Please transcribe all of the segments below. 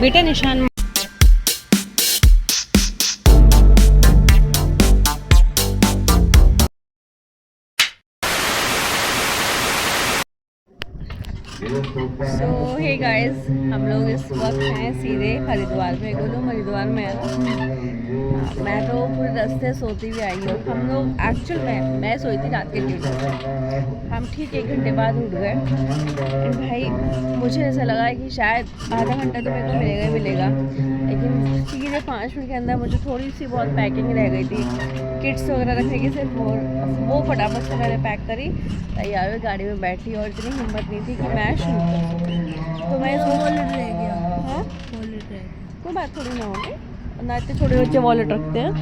बेटा निशान। सो hey guys, हम लोग इस वक्त हैं सीधे हरिद्वार में। गोलूम हरिद्वार में है ना। मैं तो पूरे रास्ते सोती भी आई हूँ। हम लोग एक्चुअल में मैं सोई थी रात के 1:30 बजे। हम ठीक 1 घंटे बाद उठ गए। एंड भाई मुझे ऐसा लगा कि शायद आधा घंटा तो मेरे को मिलेगा ही मिलेगा, लेकिन सीधे 5 मिनट के अंदर मुझे थोड़ी सी बहुत पैकिंग रह गई थी, किट्स वगैरह रखने की सिर्फ, वो फटाफट से मैंने पैक करी, तैयार हुई, गाड़ी में बैठी और इतनी हिम्मत नहीं थी कि मैं शूट कर सकूँ। तो मैं वॉलेट रह गया। हाँ वॉलेट रह गया, कोई बात थोड़ी ना होगी, ना इतने छोटे बच्चे वॉलेट रखते हैं।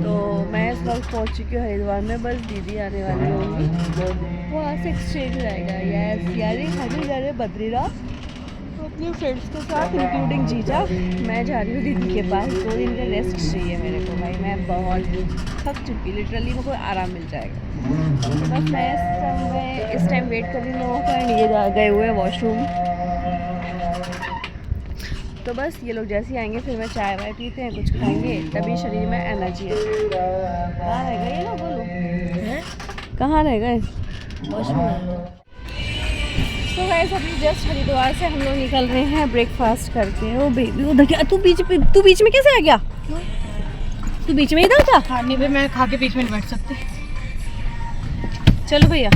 तो मैं इस वक्त पहुंच चुकी हूँ हरिद्वार में, बस दीदी आने वाली होंगी, वहाँ से एक्सचेंज रहेगा। यस यारी हमें जा रहे बद्रीनाथ अपने फ्रेंड्स के साथ, इंक्लूडिंग जीजा। मैं जा रही हूँ दीदी के पास, 2 दिन का रेस्ट चाहिए मेरे को भाई। मैं बहुत थक चुकी, लिटरली मेरे को आराम मिल जाएगा। तो बस मैं इस टाइम वेट कर रही हूँ लोगों का, ये गए हुए वॉशरूम। तो बस ये लोग जैसे ही आएंगे फिर मैं चाय वाय पीते हैं, कुछ खाएंगे, तभी शरीर में एनर्जी है। कहाँ रह गए ये लोग, बोलो कहाँ रह गए? वॉशरूम। तो गाइस अभी जस्ट हरिद्वार से हम लोग निकल रहे हैं ब्रेकफास्ट करके। ओ बेबी उधर क्या, तू बीच में कैसे आ गया? क्यों? तू बीच में इधर था? हाँ नहीं भाई, मैं खा के बीच में नहीं बैठ सकती। चलो भैया।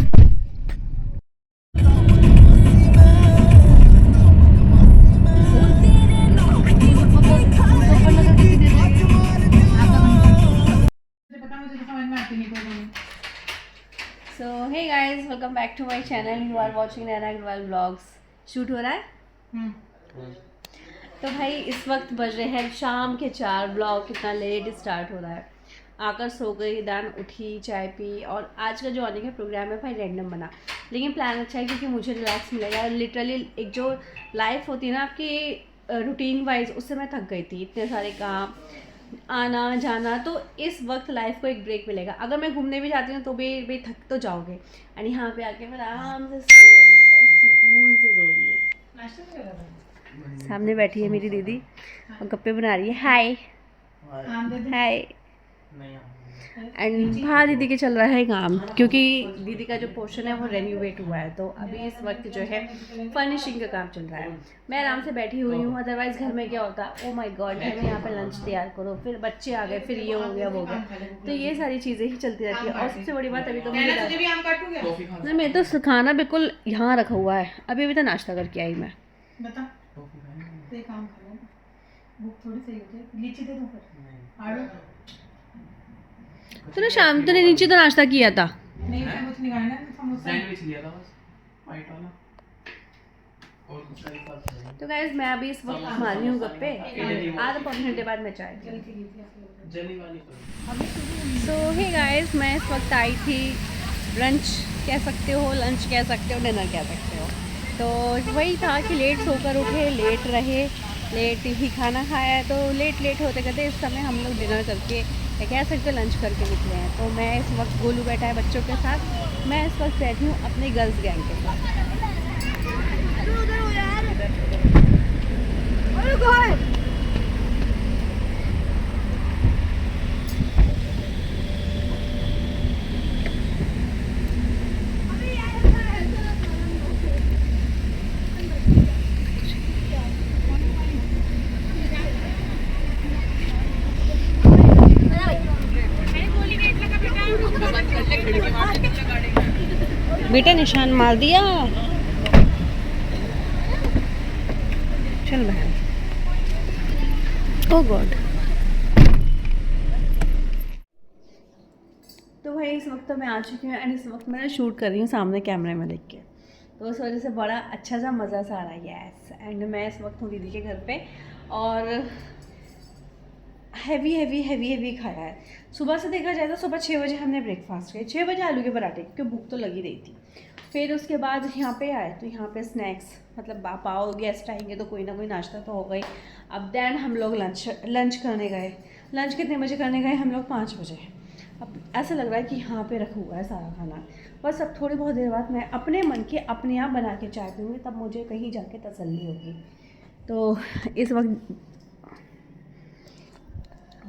So hey guys, welcome back to my channel. You are watching Naina Agarwal vlogs. Shoot हो रहा है। तो भाई इस वक्त बज रहे हैं शाम के 4। ब्लॉग कितना लेट स्टार्ट हो रहा है। आकर सो गई, दान उठी, चाय पी, और आज का जो आने का प्रोग्राम है भाई रैंडम बना, लेकिन प्लान अच्छा है क्योंकि मुझे रिलैक्स मिलेगा। लिटरली एक जो लाइफ होती है ना आपकी रूटीन वाइज, उससे मैं थक गई थी, इतने सारे काम, आना जाना। तो इस वक्त लाइफ को एक ब्रेक मिलेगा। अगर मैं घूमने भी जाती हूँ तो भी थक तो जाओगे, एंड यहाँ पे आके मैं आराम से सो रही हूँ भाई, सुकून से सो रही हूँ। सामने बैठी है मेरी दीदी और गप्पे बना रही है। हाय हाय। एंड हाँ दीदी के चल रहा है काम, क्योंकि दीदी का जो पोर्शन है वो रेनोवेट हुआ है, तो अभी इस वक्त जो है फर्निशिंग का काम चल रहा है। मैं आराम से बैठी हुई हूँ। अदरवाइज घर में क्या होता है, ओ माय गॉड, घर में यहाँ पे लंच तैयार करो, फिर बच्चे आ गए, फिर ये हो गया वो हो गया, तो ये सारी चीज़ें ही चलती रहती है। और सबसे बड़ी बात अभी तो मुझे मैं तो खाना बिल्कुल यहाँ रखा हुआ है, अभी तो नाश्ता करके आई मैं। तूने शाम तूने नीचे तो नाश्ता किया था। नहीं कुछ नहीं खाना, सैंडविच लिया था बस, वाइट वाला। तो गाइस मैं अभी इस वक्त मार रही हूँ गप्पे, आधा पौने घंटे बाद मैं चाय। सो हे गाइस, मैं इस वक्त आई थी ब्रंच कह सकते हो, लंच कह सकते हो, डिनर कह सकते हो। तो वही था कि लेट सोकर उठे, लेट रहे, लेट ही खाना खाया है, तो लेट होते करते इस समय हम लोग डिनर करके कह सकते लंच करके निकले हैं। तो मैं इस वक्त गोलू बैठा है बच्चों के साथ, मैं इस वक्त बैठी हूँ अपने गर्ल्स गैंग के साथ। बेटा निशान मार दिया। चल बहन। ओह गॉड। तो भाई इस वक्त तो मैं आ चुकी हूँ, एंड इस वक्त मैं शूट कर रही हूँ सामने कैमरे में देख के, तो उस वजह से बड़ा अच्छा सा मज़ा सा आ रहा है। यस, एंड मैं इस वक्त हूँ दीदी के घर पे, और हैवी खाया है। सुबह से देखा जाए तो सुबह 6 बजे हमने ब्रेकफास्ट किया, 6 बजे आलू के पराठे, क्योंकि भूख तो लगी रही थी। फिर उसके बाद यहाँ पे आए तो यहाँ पे स्नैक्स, मतलब पाओ, गेस्ट आएंगे तो कोई ना कोई नाश्ता तो हो गई। अब दैन हम लोग लंच करने गए। लंच कितने बजे करने गए हम लोग? 5 बजे। अब ऐसा लग रहा है कि यहाँ पे रखा हुआ है सारा खाना। बस अब थोड़ी बहुत देर बाद मैं अपने मन के अपने आप बना के चाय पीऊँगी, तब मुझे कहीं जाके तसल्ली होगी। तो इस वक्त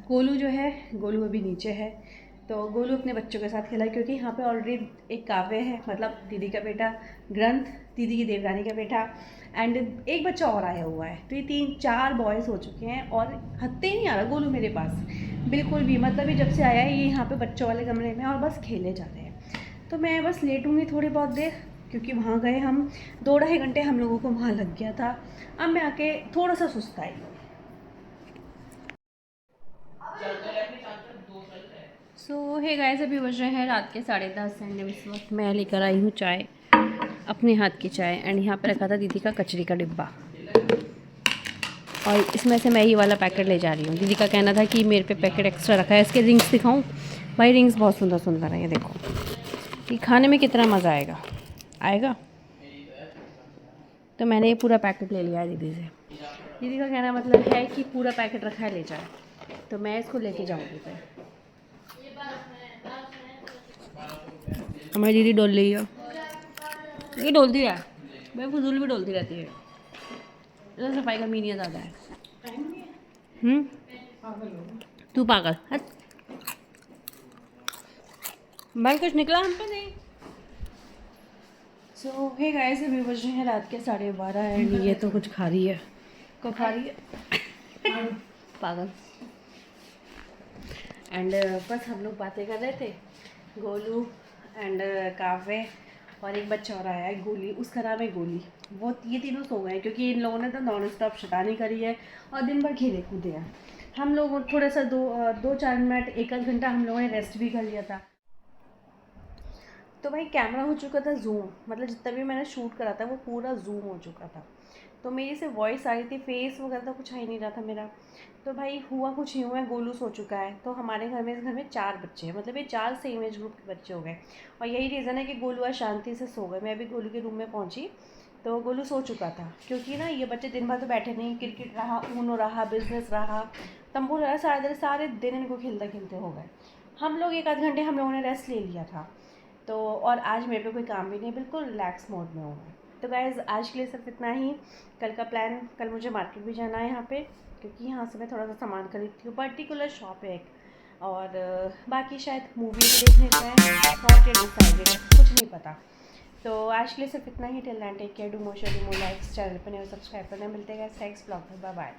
गोलू जो है, गोलू अभी नीचे है, तो गोलू अपने बच्चों के साथ खेला है, क्योंकि यहाँ पे ऑलरेडी एक काव्य है, मतलब दीदी का बेटा, ग्रंथ दीदी की देवरानी का बेटा, एंड एक बच्चा और आया हुआ है। तो ये 3-4 बॉयज़ हो चुके हैं और हत्ते ही नहीं आ रहा गोलू मेरे पास बिल्कुल भी। मतलब ये जब से आया है ये यहाँ पे बच्चों वाले कमरे में और बस खेले जा रहे हैं। तो मैं बस लेटूँगी थोड़ी बहुत देर, क्योंकि वहाँ गए हम 2-2.5 घंटे हम लोगों को वहाँ लग गया था। अब मैं आके थोड़ा सा सुस्त आई। सो हे गाइस, अभी बज रहे हैं रात के 10:30 एंड इस वक्त मैं लेकर आई हूँ चाय, अपने हाथ की चाय। एंड यहाँ पे रखा था दीदी का कचरी का डिब्बा, और इसमें से मैं ये वाला पैकेट ले जा रही हूँ। दीदी का कहना था कि मेरे पे पैकेट एक्स्ट्रा रखा है। इसके रिंग्स दिखाऊँ भाई? रिंग्स बहुत सुंदर सुंदर है, ये देखो। ये खाने में कितना मज़ा आएगा। तो मैंने ये पूरा पैकेट ले लिया है दीदी से। दीदी का कहना मतलब है कि पूरा पैकेट रखा है, ले जाए, तो मैं इसको लेके जाऊँगी। फिर हमारी दीदी डोल रही है, ये डोलती है भाई, फजूल भी डोलती रहती है। इधर सफाई का मीनिया ज़्यादा है। तू पागल हट, भाई कुछ निकला हम पे नहीं। सो हे गाइस, अभी बज रहे हैं रात के 12:30 एंड ये तो कुछ खा रही है। को खा रही है पागल। एंड बस हम लोग बातें कर रहे थे, गोलू एंड काव्य, और एक बच्चा और आया है गोली, उसका नाम है गोली। वो ये तीनों सो गए क्योंकि इन लोगों ने तो नॉन स्टॉप शैतानी करी है और दिन भर खेले कूदे हैं। हम लोग थोड़ा सा 2-4 मिनट 1 घंटा हम लोगों ने रेस्ट भी कर लिया था। तो भाई कैमरा हो चुका था जूम, मतलब जितना भी मैंने शूट करा था वो पूरा जूम हो चुका था। तो मेरी से वॉइस आ रही थी, फेस वगैरह तो कुछ आ ही नहीं रहा था मेरा। तो भाई हुआ कुछ यूँ है, गोलू सो चुका है। तो हमारे घर में, इस घर में 4 बच्चे हैं, मतलब ये 4 सेम एज ग्रुप के बच्चे हो गए। और यही रीज़न है कि गोलू आज शांति से सो गए। मैं अभी गोलू के रूम में पहुँची तो गोलू सो चुका था, क्योंकि ना ये बच्चे दिन भर तो बैठे नहीं, क्रिकेट रहा, ऊनो रहा, बिजनेस रहा, तंबू रहा, सारे दिन इनको खेलते खेलते हो गए। हम लोग 1-8 घंटे हम लोगों ने रेस्ट ले लिया था। तो और आज मेरे पे कोई काम भी नहीं, बिल्कुल रिलैक्स मोड में हूँ मैं। तो गाइज़ आज के लिए सिर्फ इतना ही। कल का प्लान, कल मुझे मार्केट भी जाना है यहाँ पे, क्योंकि यहाँ से मैं थोड़ा सा सामान खरीदती हूँ। पर्टिकुलर शॉप है एक, और बाकी शायद मूवी भी देखने जाए, नॉट येट डिसाइडेड, कुछ नहीं पता। तो आज के लिए सिर्फ इतना ही। Till then take care, do more share, do more likes, channel पर नहीं सब्सक्राइब करना। मिलते हैं नेक्स्ट ब्लॉग में, बाय बाय।